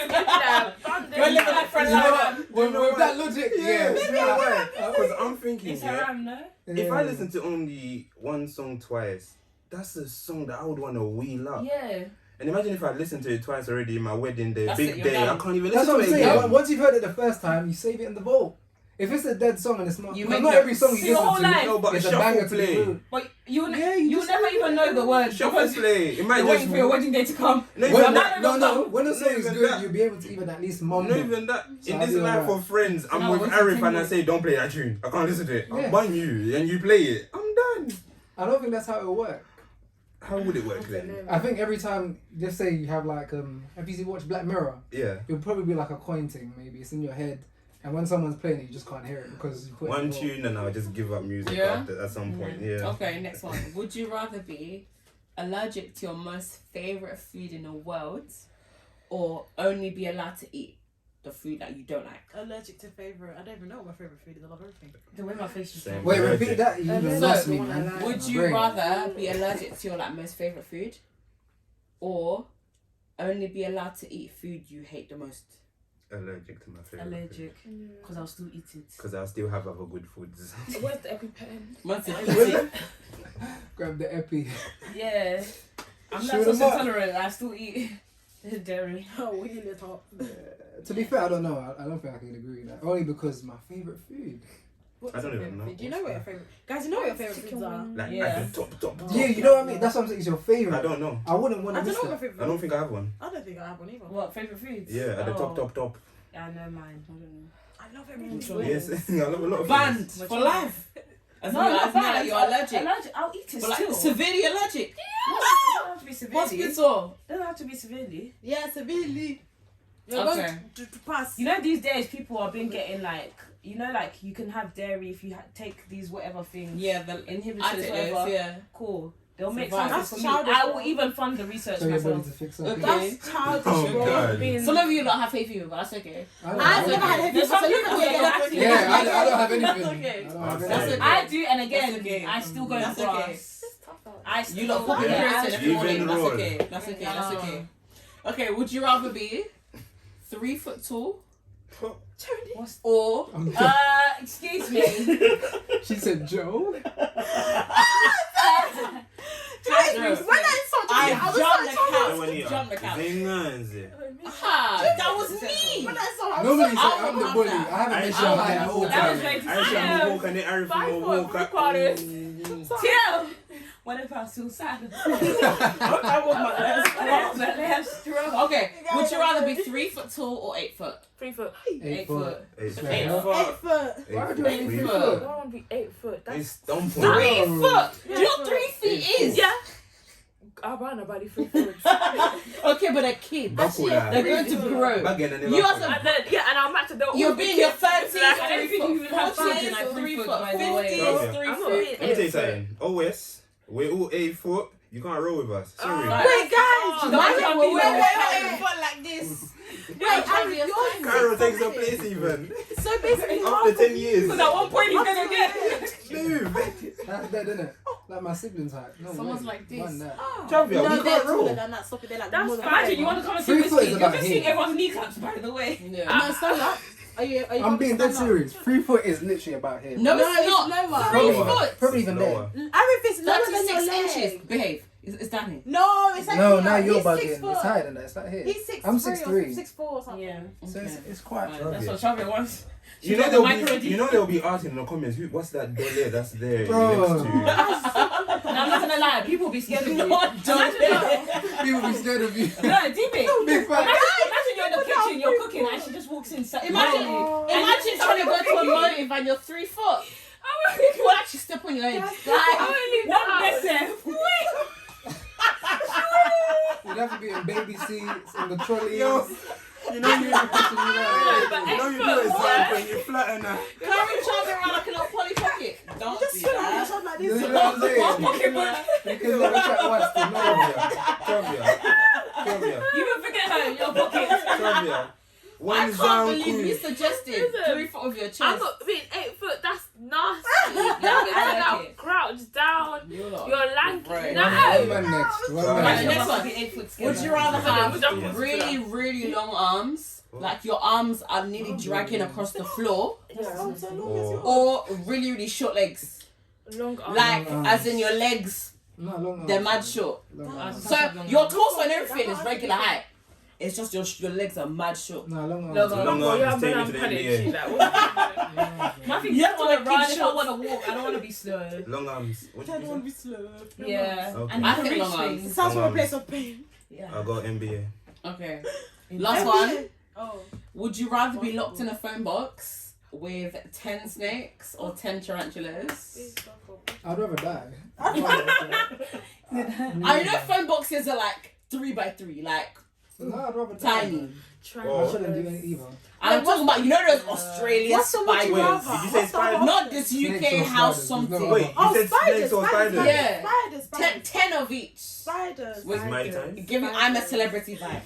You're living that friend You know like what? With that logic, yeah. Because I'm thinking, It's yeah, haram, no? if I listen to only one song twice, that's a song that I would want to wheel up. Yeah. And imagine if I listened to it twice already in my wedding day, That's big it, you're day, done. I can't even That's listen what I'm to it saying. again. Once you've heard it the first time, you save it in the vault. If it's a dead song and it's not, You not make every song you your whole listen life. to, No, but it's a shuffle banger to play. be But you'll just never even know the words Shuffle because play. It might you're waiting for your wedding day to come. No, When, even that. when the song is even good, that. you'll be able to even at least mumble. Not even that. So In I'll this be life alright. of friends, I'm No, with what's Arif the and I thing? say, don't play that tune. I can't listen to it. I'll Yeah. ban you and you play it. I'm done. I don't think that's how it will work. How would it work then? I think every time, just say you have like, have you watched Black Mirror? Yeah. It'll probably be like a coin thing, maybe. It's in your head. And when someone's playing it, you just can't hear it because you put it One in the vault. tune and I'll just give up music Yeah? after at some point. Yeah. Okay, next one. Would you rather be allergic to your most favourite food in the world or only be allowed to eat the food that you don't like. Allergic to favourite. I don't even know what my favourite food is. I love everything. The way my face is. Same. Wait, repeat that. You even So, lost me, the one I man. like. Would My you brain. rather be allergic to your like most favourite food, or only be allowed to eat food you hate the most? Allergic to my favorite. Allergic. Because I'll still eat it. Because I still have other good foods. Where's the EpiPen? Mine's a- Grab the epi. Yeah. I'm Shoot lactose 'em up. intolerant. I still eat dairy. Oh, we lit up. To be fair, I don't know. I don't think I can agree with that. Only because my favourite food. What's I don't your even favourite know. food? Do you know what your favourite? Guys, you know what your favourite foods are? Like Yeah. at the top. Yeah, you know what I mean? That's what I'm saying. It's your favourite. I don't know. I wouldn't want I to don't miss know what my that. favourite. I don't think I have one. I don't think I have one either. What, favourite foods? Yeah, at the Oh. top. Yeah, I know mine. I don't know. I love everything. Which one? Yes, I love a lot of Banned things. for life. As No, long not as not bad. like you're allergic. I'll eat it But like still. severely allergic. It doesn't have to be severely. Hospital. It doesn't have to be severely. Yeah, severely. You're Okay. going to pass. You know, these days people have been getting like, you know, like you can have dairy if you take these whatever things. Yeah, the Inhibitors, I take whatever. those, yeah. Cool. They'll make Survive. something That's for me. childish, I will bro. even fund the research Tell your body myself. to fix up. Okay. That's childish, Oh, bro. God. Being- Some of you don't have faith in me, but that's okay. I've never had heavy There's some so look people at that me. don't actually- Yeah, I don't have anything. That's okay. I don't have That's anything. okay. I do, and again, That's okay. I still go in That's grass. okay. I still You lot go cooking Yeah. person I- every Even morning. That's roll. okay. That's okay. That's okay. Okay, would you rather be 3 foot tall What's- or excuse me. She said, Joe. When I insult you, I was jumped the like, couch. Jump the couch. Zinganzi. That was me. when I insult, I was Normally, like, say I'm the bully. I haven't been sure height at all That was time. very I should I walk and everything 5 will foot, walk. 3/4. Till. What if I still sad? I want my last stroke. Okay, would you rather be 3 foot tall or 8 foot? 3 foot. 8 foot. 8 Fair Eight enough. foot. 8 foot. Why would you 8 3 foot? foot. I want to be 8 foot. That's It's dumb. 3 No. foot. Do Yeah, you know what 3 feet is? yeah. I ran about 3 foot. Okay, but a kid. Buckle They're that. going to grow. Back in and You never are come. And then, yeah, and I'll match it. You're being your 30s, I don't 3 think you foot, even have 40s, children at 3 3 foot, foot, by the way. 50s, Okay. 3 I'm not foot. being Let me tell you 8 foot. something. OS, we're all 8 foot. You can't roll with us. Sorry. Right. Wait, guys. No, wait, I'm wait, being wait, like- wait. Foot like this. Wait, Harry, yours is Cairo takes the something. place even. So basically, After 10 years. Because at one point he's gonna get. Move. That's dead, isn't it? Like my siblings' height. No Someone's way. like this. Man, that. Javia, No, we they're can't taller roll. than that. Stop it. They're like That's more than fine. Imagine you want to come and see 3 this foot is kid. You're about just here. seeing everyone's kneecaps, by the way. Yeah. No, stand up. Are you I'm being dead stand up? serious. 3 foot is literally about here. No, No, it's it's not. lower. 3 Lower. foot. Probably even there. Lower. Everything's lower than your 36 leg. inches. Behave. It's Danny. No, it's like No, here. now you're He's 6 bugging. foot. It's higher than that. It's like here. He's 6'3" I'm or 6'3". 6'4" or something. Yeah. So Okay. it's quite. Right, That's what Rubbish. Shabia wants. You got know the micro they'll be asking in the comments. What's that dollar that's there Bro. next to you? Now, I'm not gonna lie, people be scared of you. No, People be scared of you. No, DB. Big fat. Imagine you're in the kitchen, you're cooking, and she just walks in. Imagine trying to go to a motive and you're 3 foot. People will actually step on your head. One better. You'd have to be in baby seats, in the trolleys. Yo. You know you're in the kitchen, you know. But You know you do eight it foot, something when you flatten her. Carry each other around like a little Polly Pocket. Don't Just do sit on that. each other like You this. know what I'm saying? Pocketbook. You can never chat once to know. Travia. You can forget her in your pocket. Travia. I One can't Zan believe you Cruz. suggested Listen, 3 foot of your I'm chest. not being 8 foot. That's nasty. I Now like it. crouch down. You're not. You're lanky. Right. No. One man next. One Right. man Right, next. next one. Be 8 foot Would you rather have Yeah. really, really long arms, like your arms are nearly dragging across the floor, Oh, so long as Or- you or really, really short legs? Long arms. Like, arms. as in your legs, No, long they're arms. mad short. Long arms. So your torso and everything is regular height. It's just your legs are mad short. No, long arms. Long arms. Long Oh, yeah, arms but take you I'm to the panicked. NBA. She's like, what? My thing You is, have I to want to make run, kid if I shots. want to walk, I don't want to be slow. Long arms. What did you say? be slow. Yeah. Okay. And I you can think reach long arms. things. Sounds from a Long place of pain. Yeah. I got NBA. Okay. Last one. Oh. Would you rather be locked in a phone box with 10 snakes or 10 tarantulas? I'd rather die. I know phone boxes are like 3x3, like No, I'd rather die. tiny. man. Oh. I shouldn't do any either. I'm talking about, you know those Australian What's the one you spiders? rather? Did you say What's the spider? one? Not this Snakes UK or house spiders? something. No. Wait, you Oh, said spiders, snakes or spiders, spiders? Yeah. Spiders. 10 of each. Spiders. With It's my time. giving I'm a celebrity vibes.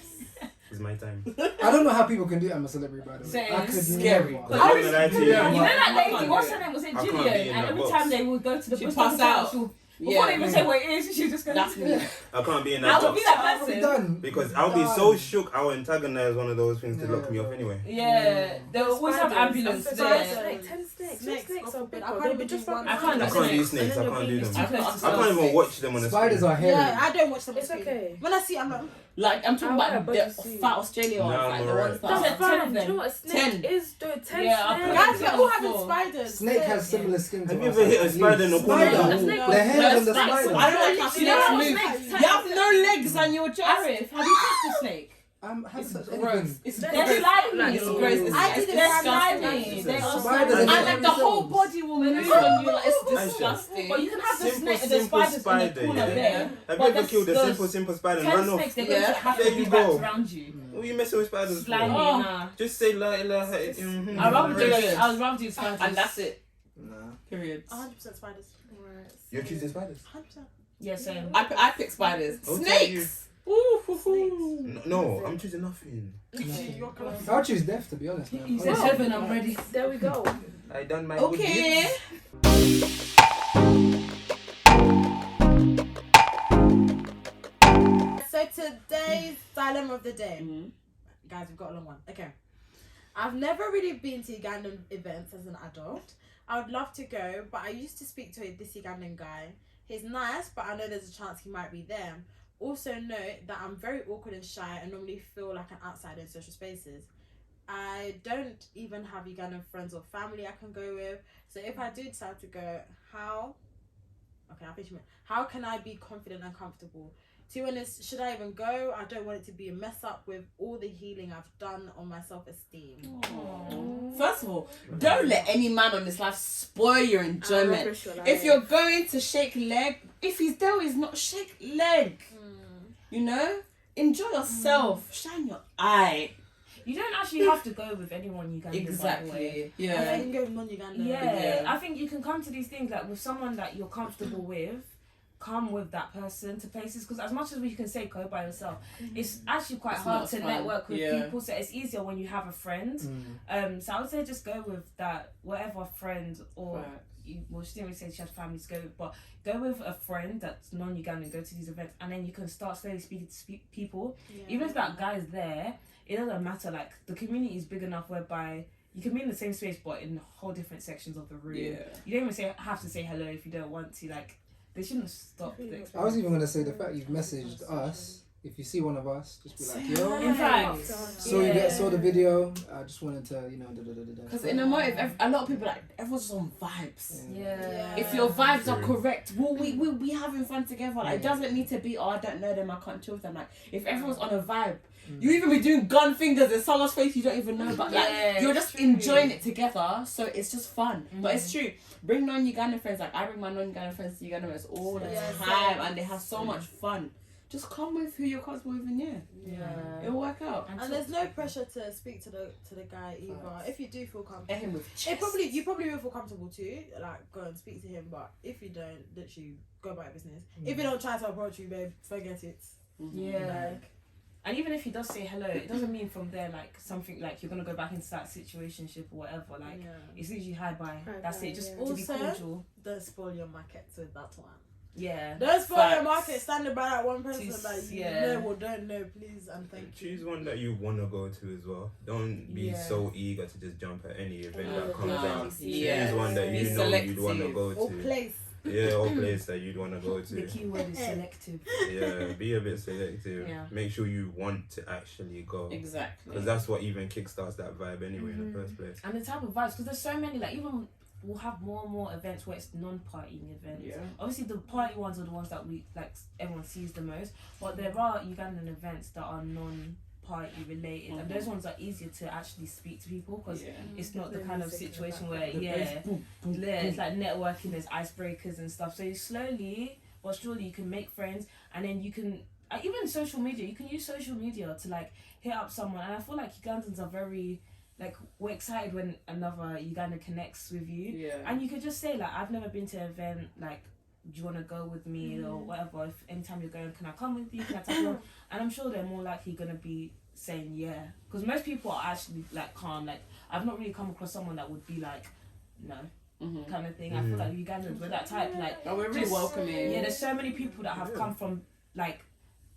It's my time. I don't know how people can do it. I'm a celebrity, by the way. Same. I could Scary. never. I'm not gonna lie to you. You know I'm that lady, I what's can't her name? Was it I can't Gillian? be in And that every box. time they would go to the She bus passed stop, out. before they even say what it is, she just goes. That's me. I can't be in I that would be box. that I'll be person. done. Because I'll be so shook, I'll antagonize one of those things to lock me off anyway. Yeah, they'll always have ambulance Spiders. there. Like 10 snakes. Snakes, Snakes are big. I can't They'll even be just do one. fucking. I can't I do can't do snakes. snakes, I can't do them. Too close to I can't even snakes. watch them on the Spiders screen. are hairy. Yeah, I don't watch them. It's okay. When I see, I'm like, Like, I'm talking I wear about a the bodysuit. fat Australia ones, No, like I'm the alright. ones that That's are... it. Fine. 10 Do you know what a snake 10. is? Though 10 Yeah, I'll snakes. put guys, we're all having Four. spiders. Snake has similar skin to Have you us, ever hit at a spider in the least. corner? Spider. No, The hairs on the That's- spider. I don't like how You know snakes what move. snakes You have no legs on your chest. Arif, have you touched a snake? Has It's such gross. anything. It's They're gross. slimy. It's gross. It's I did it They're for slimy. Spiders. They are Spiders slimy. are And just- like the whole body will move on you. Like, it's disgusting. But you can have the Simple, snake, the simple spiders in spider, the corner yeah. there. Have But you ever there's killed a those simple spider and 10 run off? snakes, they're going to have There to be you wrapped go. around you. What are you messing with spiders for? Slimy, Oh. nah. Just say la ilaha. Mhm. I'd rather do Brilliant. I'd rather do spiders. And that's it. Nah. Period. 100% spiders. You're choosing spiders? 100%. Yeah, same. I pick spiders. Okay, Snakes! Ooh, hoo, hoo. No, I'm choosing nothing. You're close. I'll choose death, to be honest. Man. You said Oh. 7, I'm ready. There we go. I done my good Okay. deeds. So today's dilemma of the day. Mhm. Guys, we've got a long one. Okay. I've never really been to Ugandan events as an adult. I would love to go, but I used to speak to this Ugandan guy. He's nice, but I know there's a chance he might be there. Also note that I'm very awkward and shy and normally feel like an outsider in social spaces. I don't even have Ugandan friends or family I can go with. So if I do decide to go, how can I be confident and comfortable? To be honest, should I even go? I don't want it to be a mess up with all the healing I've done on my self-esteem. First of all, don't let any man on this life spoil your enjoyment. Rubbish your life. If you're going to shake leg, if he's there, he's not shake leg. You know? Enjoy yourself. Shine your eye. You don't actually have to go with anyone you can. By the way. Exactly. I Yeah. can go with non-Ugandan. Yeah, Yeah. I think you can come to these things like with someone that you're comfortable with. Come with that person to places because as much as we can say go by yourself, it's actually quite It's hard not to fun. network with Yeah. people. So it's easier when you have a friend. So I would say just go with that whatever friend or Right. well, she didn't really say she had family to go with, but go with a friend that's non-Ugandan. Go to these events and then you can start slowly speaking to people. Even if that guy's there, it doesn't matter. Like the community is big enough whereby you can be in the same space but in whole different sections of the room. Yeah. You don't even have to say hello if you don't want to. Like they shouldn't stop the experience. I was even going to say the fact you've messaged us, if you see one of us, just be like, yo. In fact, Saw the video. I just wanted to, Because in a motive, a lot of people like everyone's just on vibes. yeah. If your vibes are correct, we'll be having fun together. Like, it doesn't need to be, oh, I don't know them, I can't chill with them. Like, if everyone's on a vibe, you even be doing gun fingers in someone's face you don't even know, but like, Yeah, you're it's just true. enjoying it together, so it's just fun. But it's true, bring non-Ugandan friends, like, I bring my non-Ugandan friends to Uganda events all the Yeah, time, same. and they have so much fun. Just come with who you're comfortable with, and Yeah. it'll work out. And there's no pressure to speak to the guy either. If you do feel Get comfortable, him with you probably will feel comfortable too. Like go and speak to him. But if you don't, literally go about your business. If you don't try to approach you, babe, forget it. Yeah. And even if he does say hello, it doesn't mean from there like something like you're gonna go back into that situationship or whatever. Like it's usually hi bye. Hi, That's bye, it. Just yeah. to be Also- cordial. Don't spoil your market with that one. Yeah. Don't spoil your Facts. market. Standing by that one person Just- that you yeah. know or don't know, please and thank you. Choose one that you want to go to as well. Don't be Yeah. so eager to just jump at any event Yeah, that comes yeah. out. Yeah. Choose one that Be you know you'd want to selective. go Or to. place. Yeah, or place that you'd want to go The to. key word is selective. Yeah, be a bit selective. Yeah. Make sure you want to actually go. Exactly. Because that's what even kickstarts that vibe anyway in the first place. And the type of vibes, because there's so many, like even we'll have more and more events where it's non-partying events. Yeah. Obviously, the party ones are the ones that we like. Everyone sees the most, but there are Ugandan events that are non-party related, and those ones are easier to actually speak to people because Yeah. it's not the The kind of music and situation that. where it's like networking, there's icebreakers and stuff. So you slowly but surely you can make friends, and then you can even social media. You can use social media to like hit up someone, and I feel like Ugandans are very. Like we're excited when another Ugandan connects with you, Yeah. and you could just say like, I've never been to an event. Like, do you want to go with me or whatever? If anytime you're going, can I come with you? Can I tag along? And I'm sure they're more likely gonna be saying yeah, because most people are actually like calm. Like I've not really come across someone that would be like no kind of thing. I feel like Ugandans were that type. Like we're really welcoming. Yeah, there's so many people that have come from like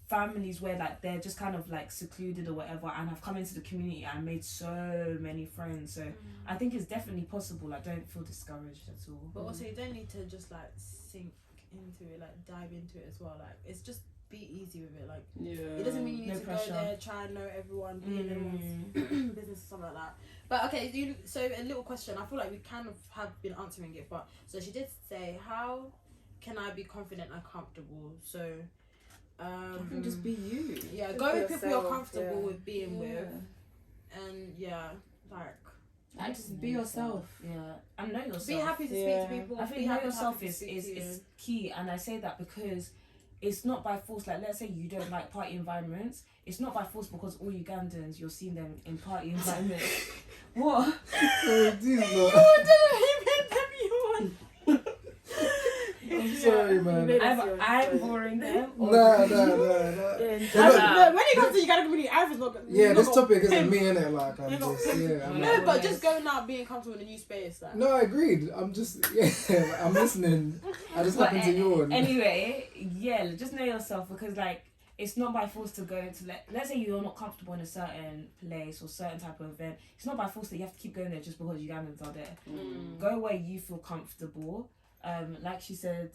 families where like they're just kind of like secluded or whatever, and have come into the community and made so many friends. So I think it's definitely possible. I don't feel discouraged at all. But also you don't need to just like sink into it, like dive into it as well. Like it's just be easy with it. Like it doesn't mean you need to go there, try and know everyone, be in everyone's business or something like that. But okay, so a little question. I feel like we kind of have been answering it, but so she did say, how can I be confident and comfortable? So you can just be you. Yeah, Just go be with people yourself, you're comfortable with being Yeah. with, and Like just be yourself. Yeah, and know yourself. be happy to speak to people. I be think know happy yourself to is speak to you. key, and I say that because it's not by force. Like let's say you don't like party environments, it's not by force because all Ugandans you're seeing them in party environments. What? Oh, geez, Lord. I'm sorry, man. I'm boring them. Nah. No, when it comes to Uganda community, I've not. Yeah, this topic isn't me, innit? Like, I'm just, I'm No, like, but just going out, being comfortable in a new space. Like. no, I agreed. I'm just, I'm listening. I just happen to yawn. Anyway, yeah, just know yourself because like it's not by force to go to let's say you're not comfortable in a certain place or certain type of event. It's not by force that you have to keep going there just because Ugandans are there. Go where you feel comfortable. Like she said,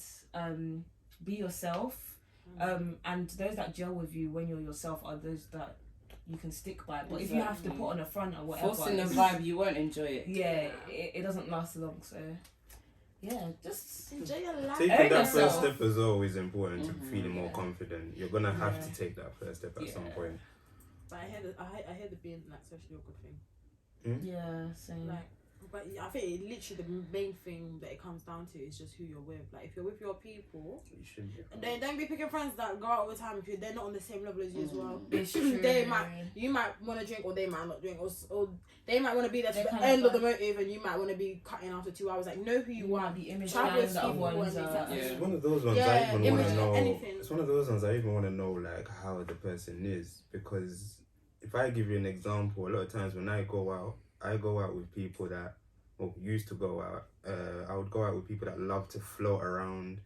be yourself. And those that gel with you when you're yourself are those that you can stick by. But if you have to put on a front or whatever, Forcing the vibe, you won't enjoy it. Yeah, it doesn't last long. So yeah, just Enjoy your life. Taking that yourself. first step is always important to feeling more confident. You're gonna have to take that first step at some point. But I hear the being like socially awkward thing. yeah, same. Like, but I think literally the main thing that it comes down to is just who you're with. Like, if you're with your people, You should be. and then don't be picking friends that go out all the time if they're not on the same level as you as well. It's true. You might want to drink, or they might not drink, or they might want to be there to They the kind end of of the motive, and you might want to be cutting after 2 hours. Like, know who you want. The image Travel with that people ones and are. exactly. It's one of those ones I Yeah, even want image, to know. anything. It's one of those ones I even want to know like how the person is, because if I give you an example, a lot of times when I go out with people that used to go out. I would go out with people that love to float around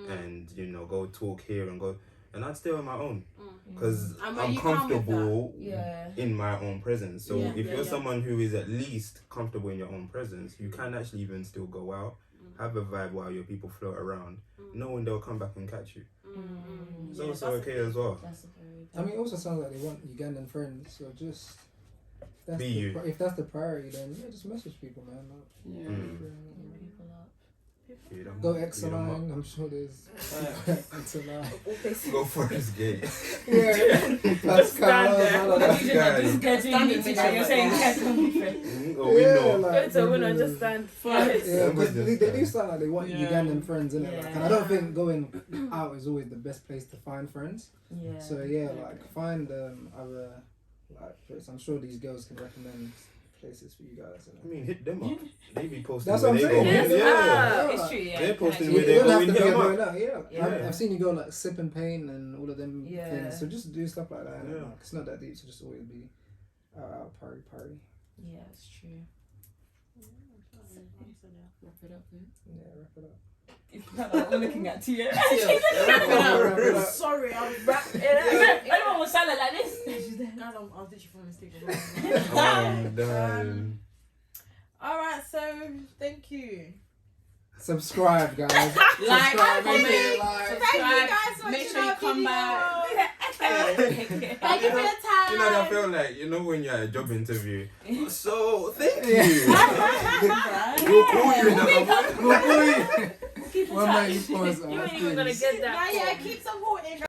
and go talk here and go, and I'd stay on my own because I'm comfortable in my own presence. So if you're someone who is at least comfortable in your own presence, you can actually even still go out, have a vibe while your people float around, knowing they'll come back and catch you. It's also okay as well. That's a very I mean, it also sounds like they want Ugandan friends, so just Be you. if that's the priority, then just message people, man. Go X-Line, I'm sure there's X-Line. Go Forest Gate. Yeah, Pascal. You're saying Or we know. like, Go to win and just stand. Yeah, because they do sound like they want Yeah. Ugandan friends, innit? Yeah. Like, and I don't think going out is always the best place to find friends. Yeah. So yeah, like find other places. I'm sure these girls can recommend places for you guys. I mean, hit them up. They be posting. That's where what I'm they saying. go. Yeah. It's true, yeah. They're posting You where they don't go. have We to hit be them up. going out, yeah. Yeah. I've seen you go like Sip and Paint and all of them Yeah. things. So just do stuff like that. Yeah. Like, it's not that deep to just always be out party. Yeah, it's true. Wrap it up, man. Yeah, wrap it up. We're looking at Tia. Wrap it up. Sorry, I was Everyone was silent like this. Guys, I was literally falling asleep. I'm done. Alright, so thank you. Subscribe, guys. Like, Subscribe, comment, make it like. Thank you guys for Make watching sure you our come video. back. Thank you for your time. You know that I feel like, when you're at a job interview. So, thank you. We'll call you now. We'll call you. Keep in One touch. night you pause. You ain't even gonna get that. Yeah, keep supporting.